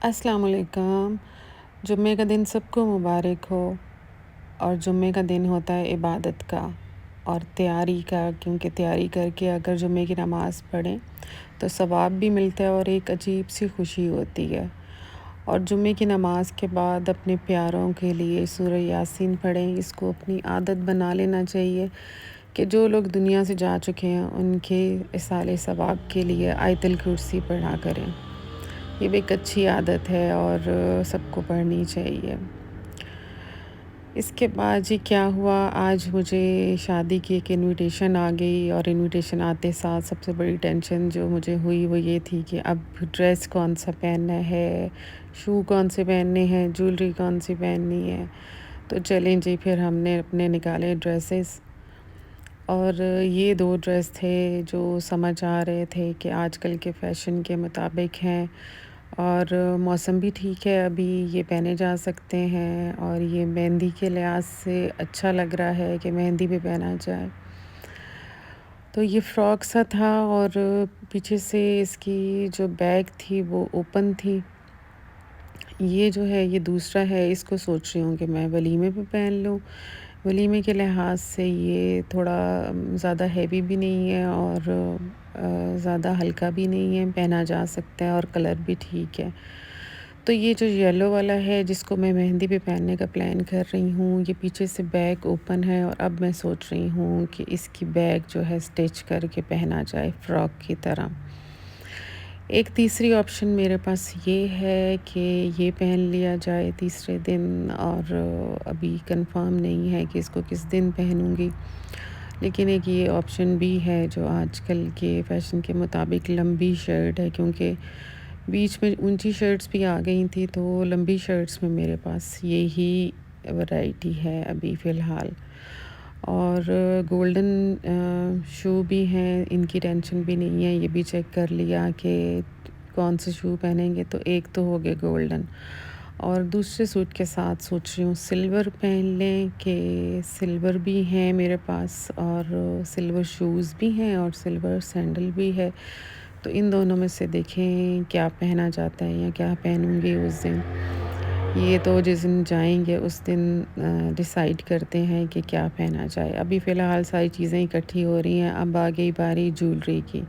अस्सलाम वालेकुम। जुम्मे का दिन सबको मुबारक हो। और जुम्मे का दिन होता है इबादत का और तैयारी का, क्योंकि तैयारी करके अगर जुम्मे की नमाज़ पढ़ें तो सवाब भी मिलता है और एक अजीब सी खुशी होती है। और जुम्मे की नमाज़ के बाद अपने प्यारों के लिए सूरह यासीन पढ़ें। इसको अपनी आदत बना लेना चाहिए कि जो लोग दुनिया से जा चुके हैं उनके इसाले सवाब के लिए आयतुल कुर्सी पढ़ा करें। ये भी एक अच्छी आदत है और सबको पढ़नी चाहिए। इसके बाद जी क्या हुआ, आज मुझे शादी की एक इनविटेशन आ गई और इनविटेशन आते साथ सबसे बड़ी टेंशन जो मुझे हुई वो ये थी कि अब ड्रेस कौन सा पहनना है, शू कौन से पहनने हैं, ज्वेलरी कौन सी पहननी है। तो चलें जी, फिर हमने अपने निकाले ड्रेसेस और ये 2 ड्रेस थे जो समझ आ रहे थे कि आजकल के फ़ैशन के मुताबिक हैं और मौसम भी ठीक है, अभी ये पहने जा सकते हैं और ये मेहंदी के लिहाज से अच्छा लग रहा है कि मेहंदी पे पहना जाए। तो ये फ्रॉक सा था और पीछे से इसकी जो बैक थी वो ओपन थी। ये जो है ये दूसरा है, इसको सोच रही हूँ कि मैं वलीमे पे पहन लूँ। वलीमे के लिहाज से ये थोड़ा ज़्यादा हैवी भी नहीं है और ज़्यादा हल्का भी नहीं है, पहना जा सकता है और कलर भी ठीक है। तो ये जो येलो वाला है जिसको मैं मेहंदी पे पहनने का प्लान कर रही हूँ, ये पीछे से बैक ओपन है और अब मैं सोच रही हूँ कि इसकी बैक जो है स्टिच करके पहना जाए फ्रॉक की तरह। एक तीसरी ऑप्शन मेरे पास ये है कि ये पहन लिया जाए तीसरे दिन और अभी कंफर्म नहीं है कि इसको किस दिन पहनूँगी। लेकिन एक ये ऑप्शन भी है जो आजकल के फ़ैशन के मुताबिक लंबी शर्ट है, क्योंकि बीच में ऊंची शर्ट्स भी आ गई थी, तो लंबी शर्ट्स में मेरे पास यही वैरायटी है अभी फ़िलहाल। और गोल्डन शू भी हैं, इनकी टेंशन भी नहीं है। ये भी चेक कर लिया कि कौन से शू पहनेंगे, तो एक तो हो गए गोल्डन और दूसरे सूट के साथ सोच रही हूँ सिल्वर पहन लें कि सिल्वर भी हैं मेरे पास और सिल्वर शूज़ भी हैं और सिल्वर सैंडल भी है। तो इन दोनों में से देखें क्या पहना जाता है या क्या पहनूँगी उस दिन। ये तो जिस दिन जाएँगे उस दिन डिसाइड करते हैं कि क्या पहना जाए। अभी फ़िलहाल सारी चीज़ें इकट्ठी हो रही हैं, अब आ गई बारी ज्वेलरी की।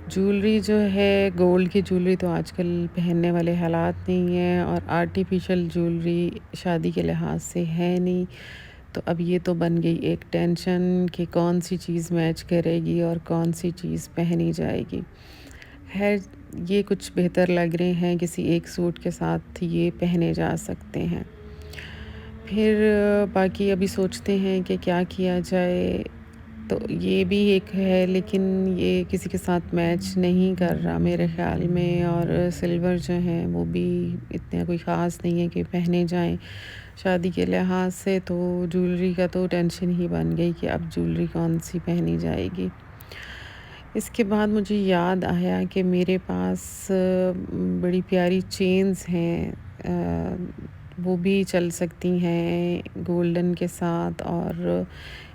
ज्वेलरी जो है, गोल्ड की ज्वेलरी तो आजकल पहनने वाले हालात नहीं हैं और आर्टिफ़िशियल ज्वेलरी शादी के लिहाज से है नहीं। तो अब ये तो बन गई एक टेंशन कि कौन-सी चीज़ मैच करेगी और कौन-सी चीज़ पहनी जाएगी। ख़ैर, ये कुछ बेहतर लग रहे हैं, किसी एक सूट के साथ ये पहने जा सकते हैं। फिर बाकी अभी सोचते हैं कि क्या किया जाए। तो ये भी एक है, लेकिन ये किसी के साथ मैच नहीं कर रहा मेरे ख़्याल में और सिल्वर जो हैं वो भी इतने कोई ख़ास नहीं है कि पहने जाएँ शादी के लिहाज से। तो ज्वेलरी का तो टेंशन ही बन गई कि अब ज्वेलरी कौन-सी पहनी जाएगी। इसके बाद मुझे याद आया कि मेरे पास बड़ी प्यारी चेन्स हैं, वो भी चल सकती हैं गोल्डन के साथ और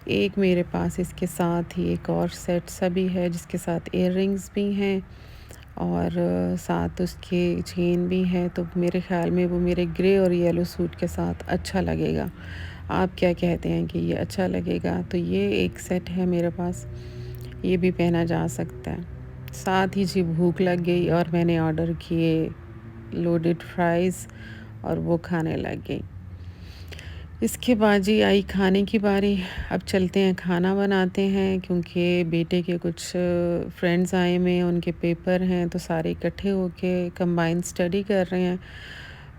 एक मेरे पास इसके साथ ही एक और सेट सा भी है जिसके साथ इयररिंग्स भी हैं और साथ उसके चेन भी है। तो मेरे ख़्याल में वो मेरे ग्रे और येलो सूट के साथ अच्छा लगेगा। आप क्या कहते हैं कि ये अच्छा लगेगा? तो ये एक सेट है मेरे पास, ये भी पहना जा सकता है। साथ ही जी भूख लग गई और मैंने ऑर्डर किए लोडेड फ्राइज़ और वो खाने लग गई। इसके बाद जी आई खाने की बारी। अब चलते हैं खाना बनाते हैं, क्योंकि बेटे के कुछ फ्रेंड्स आए हुए हैं, उनके पेपर हैं तो सारे इकट्ठे होके कंबाइंड स्टडी कर रहे हैं।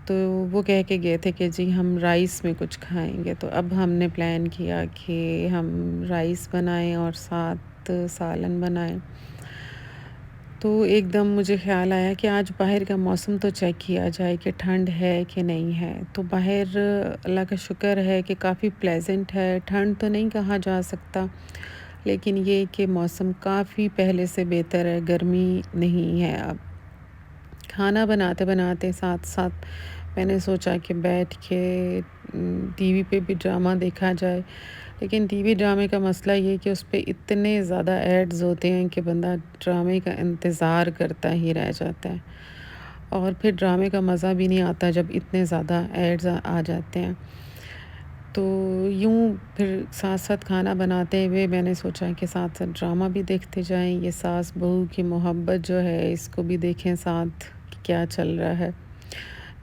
तो वो कह के गए थे कि जी हम राइस में कुछ खाएँगे, तो अब हमने प्लान किया कि हम राइस बनाएँ और साथ सालन बनाएँ। तो एकदम मुझे ख़्याल आया कि आज बाहर का मौसम तो चेक किया जाए कि ठंड है कि नहीं है। तो बाहर अल्लाह का शुक्र है कि काफ़ी प्लेज़ेंट है, ठंड तो नहीं कहा जा सकता, लेकिन ये कि मौसम काफ़ी पहले से बेहतर है, गर्मी नहीं है अब। खाना बनाते-बनाते साथ-साथ मैंने सोचा कि बैठ के टीवी पे भी ड्रामा देखा जाए। लेकिन टीवी ड्रामे का मसला ये है कि उस पे इतने ज़्यादा एड्स होते हैं कि बंदा ड्रामे का इंतज़ार करता ही रह जाता है। और फिर ड्रामे का मज़ा भी नहीं आता जब इतने ज़्यादा एड्स आ जाते हैं। तो यूँ फिर साथ-साथ खाना बनाते हुए मैंने सोचा कि साथ-साथ ड्रामा भी देखते जाएँ, ये सास-बहू की मोहब्बत जो है इसको भी देखें साथ कि क्या चल रहा है।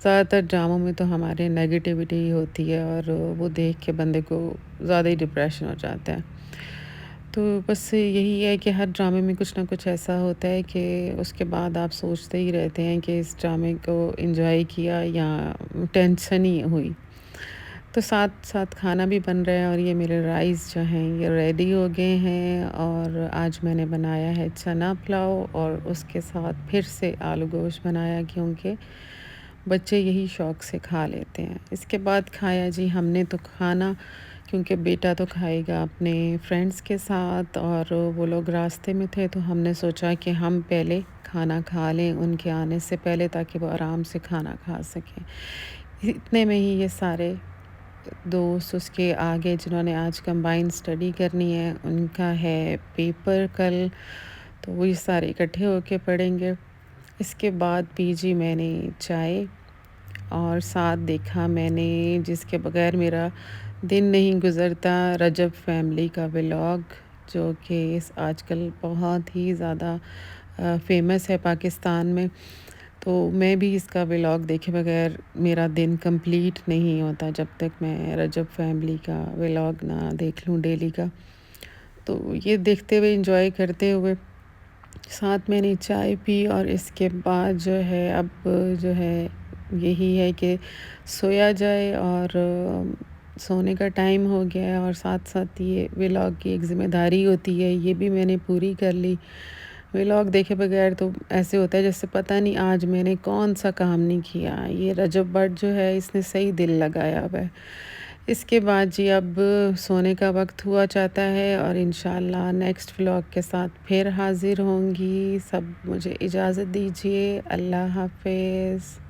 ज़्यादातर ड्रामों में तो हमारे नेगेटिविटी ही होती है और वो देख के बंदे को ज़्यादा ही डिप्रेशन हो जाता है। तो बस यही है कि हर ड्रामे में कुछ ना कुछ ऐसा होता है कि उसके बाद आप सोचते ही रहते हैं कि इस ड्रामे को एन्जॉय किया या टेंशन ही हुई। तो साथ-साथ खाना भी बन रहा है और ये मेरे राइस जो हैं ये रेडी हो गए हैं और आज मैंने बनाया है चना पुलाव और उसके साथ फिर से आलू गोश्त बनाया क्योंकि बच्चे यही शौक़ से खा लेते हैं। इसके बाद खाया जी हमने तो खाना क्योंकि बेटा तो खाएगा अपने फ्रेंड्स के साथ और वो लोग रास्ते में थे तो हमने सोचा कि हम पहले खाना खा लें उनके आने से पहले ताकि वो आराम से खाना खा सकें। इतने में ही ये सारे दोस्त उसके आगे जिन्होंने आज कंबाइंड स्टडी करनी है उनका है पेपर कल, तो वही सारे इकट्ठे होके पढ़ेंगे। इसके बाद पी जी मैंने चाय और साथ देखा मैंने जिसके बगैर मेरा दिन नहीं गुज़रता रजब फैमिली का व्लॉग जो कि इस आजकल बहुत ही ज़्यादा फ़ेमस है पाकिस्तान में। तो मैं भी इसका व्लॉग देखे बगैर मेरा दिन कंप्लीट नहीं होता जब तक मैं रजब फैमिली का व्लॉग ना देख लूँ डेली का। तो ये देखते हुए एंजॉय करते हुए साथ मैंने चाय पी और इसके बाद जो है अब जो है यही है कि सोया जाए और सोने का टाइम हो गया है और साथ-साथ ये व्लॉग की एक ज़िम्मेदारी होती है ये भी मैंने पूरी कर ली। व्लॉग देखे बगैर तो ऐसे होता है जैसे पता नहीं आज मैंने कौन-सा काम नहीं किया। ये रजब भट्ट जो है इसने सही दिल लगाया हुआ है। इसके बाद जी अब सोने का वक़्त हुआ चाहता है और इंशाल्लाह नेक्स्ट व्लॉग के साथ फिर हाज़िर होंगी। सब मुझे इजाज़त दीजिए। अल्लाह हाफ़िज़।